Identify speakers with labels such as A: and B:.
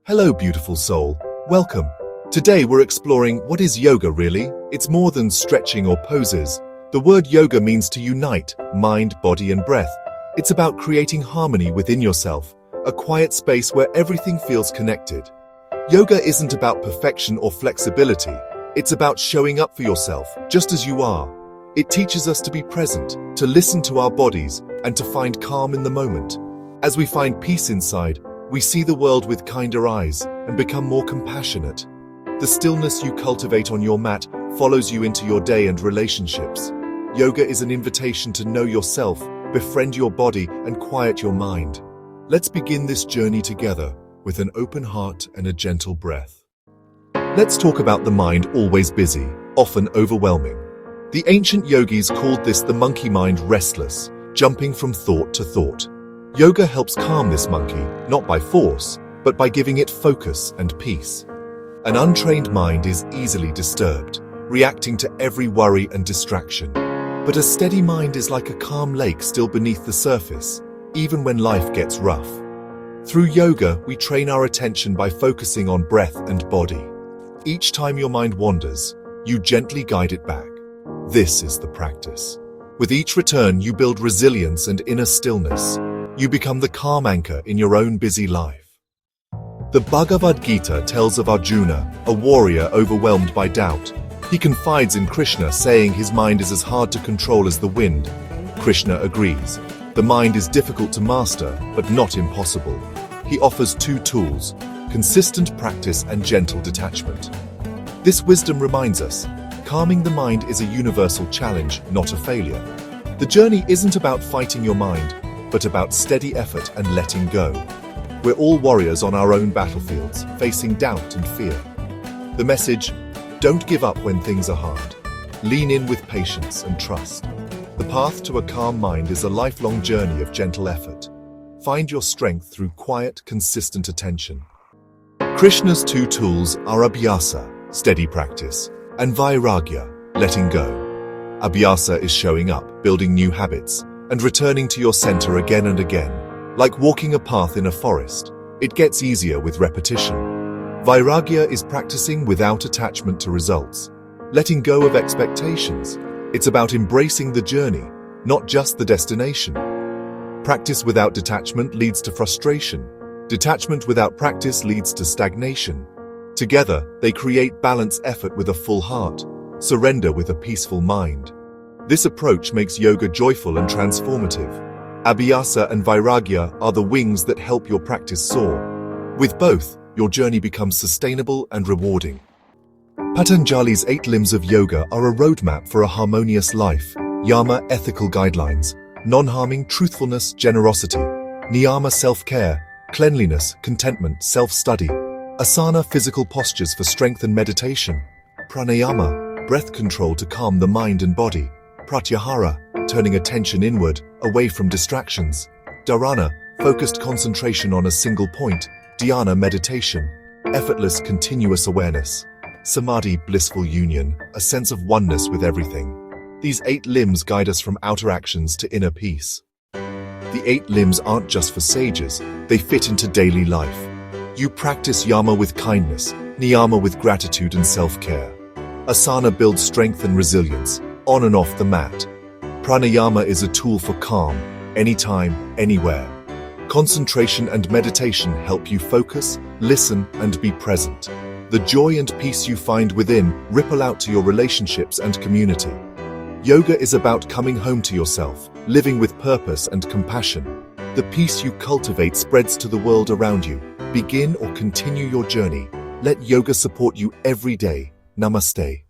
A: Hello, beautiful soul. Welcome. Today we're exploring what is yoga really? It's more than stretching or poses. The word yoga means to unite mind, body, and breath. It's about creating harmony within yourself, a quiet space where everything feels connected. Yoga isn't about perfection or flexibility. It's about showing up for yourself, just as you are. It teaches us to be present, to listen to our bodies, and to find calm in the moment. As we find peace inside, we see the world with kinder eyes and become more compassionate. The stillness you cultivate on your mat follows you into your day and relationships. Yoga is an invitation to know yourself, befriend your body, and quiet your mind. Let's begin this journey together with an open heart and a gentle breath. Let's talk about the mind always busy, often overwhelming. The ancient yogis called this the monkey mind, restless, jumping from thought to thought. Yoga helps calm this monkey, not by force, but by giving it focus and peace. An untrained mind is easily disturbed, reacting to every worry and distraction. But a steady mind is like a calm lake still beneath the surface, even when life gets rough. Through yoga, we train our attention by focusing on breath and body. Each time your mind wanders, you gently guide it back. This is the practice. With each return, you build resilience and inner stillness. You become the calm anchor in your own busy life. The Bhagavad Gita tells of Arjuna, a warrior overwhelmed by doubt. He confides in Krishna, saying his mind is as hard to control as the wind. Krishna agrees. The mind is difficult to master, but not impossible. He offers two tools: consistent practice and gentle detachment. This wisdom reminds us, calming the mind is a universal challenge, not a failure. The journey isn't about fighting your mind, but about steady effort and letting go. We're all warriors on our own battlefields, facing doubt and fear. The message: don't give up when things are hard. Lean in with patience and trust. The path to a calm mind is a lifelong journey of gentle effort. Find your strength through quiet, consistent attention. Krishna's two tools are Abhyasa, steady practice, and Vairagya, letting go. Abhyasa is showing up, building new habits, and returning to your center again and again. Like walking a path in a forest, it gets easier with repetition. Vairagya is practicing without attachment to results, letting go of expectations. It's about embracing the journey, not just the destination. Practice without detachment leads to frustration. Detachment without practice leads to stagnation. Together, they create balanced effort with a full heart, surrender with a peaceful mind. This approach makes yoga joyful and transformative. Abhyasa and Vairagya are the wings that help your practice soar. With both, your journey becomes sustainable and rewarding. Patanjali's 8 limbs of yoga are a roadmap for a harmonious life. Yama, ethical guidelines; non-harming, truthfulness, generosity; niyama, self-care, cleanliness, contentment, self-study; asana, physical postures for strength and meditation; pranayama, breath control to calm the mind and body; pratyahara, turning attention inward, away from distractions; dharana, focused concentration on a single point; dhyana, meditation, effortless continuous awareness; samadhi, blissful union, a sense of oneness with everything. These 8 limbs guide us from outer actions to inner peace. The 8 limbs aren't just for sages, they fit into daily life. You practice yama with kindness, niyama with gratitude and self-care. Asana builds strength and resilience, on and off the mat. Pranayama is a tool for calm, anytime, anywhere. Concentration and meditation help you focus, listen, and be present. The joy and peace you find within ripple out to your relationships and community. Yoga is about coming home to yourself, living with purpose and compassion. The peace you cultivate spreads to the world around you. Begin or continue your journey. Let yoga support you every day. Namaste.